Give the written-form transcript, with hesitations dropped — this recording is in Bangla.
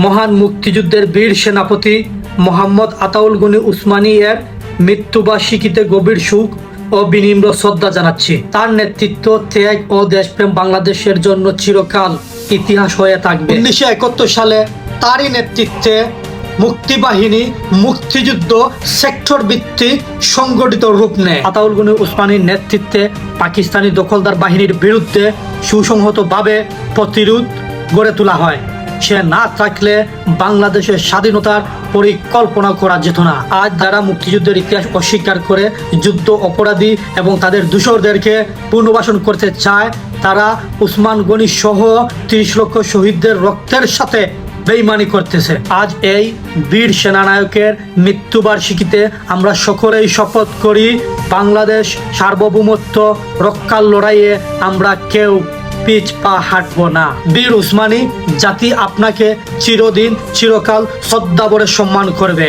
মহান মুক্তিযুদ্ধের বীর সেনাপতি মোহাম্মদ আতাউল গনি উসমানী এর মৃত্যুবার্ষিকীতে গভীর শোক ও বিনম্র শ্রদ্ধা জানাচ্ছি। তার নেতৃত্ব, ত্যাগ ও দেশপ্রেম বাংলাদেশের জন্য চিরকাল ইতিহাস হয়ে থাকবে। 1971 সালে তারই নেতৃত্বে মুক্তিবাহিনী মুক্তিযুদ্ধ সেক্টর ভিত্তিক সংগঠিত রূপ নেয়। আতাউল গনি উসমানীর নেতৃত্বে পাকিস্তানি দখলদার বাহিনীর বিরুদ্ধে সুসংহতভাবে প্রতিরোধ গড়ে তোলা হয়। সে না থাকলে বাংলাদেশের স্বাধীনতার পরিকল্পনা করা যেত না। আজ যারা মুক্তিযুদ্ধের ইতিহাস অস্বীকার করে যুদ্ধ অপরাধী এবং তাদের দূষরদেরকে পুনর্বাসন করতে চায়, তারা উসমান গনি সহ 30 লক্ষ শহীদদের রক্তের সাথে বেইমানি করতেছে। আজ এই বীর সেনানায়কের মৃত্যুবার্ষিকীতে আমরা সকলেই শপথ করি, বাংলাদেশ সার্বভৌমত্ব রক্ষার লড়াইয়ে আমরা কেউ পিছ পা হাঁটব না। বীর উসমানী জাতি আপনাকে চিরদিন চিরকাল শ্রদ্ধা ভরে সম্মান করবে।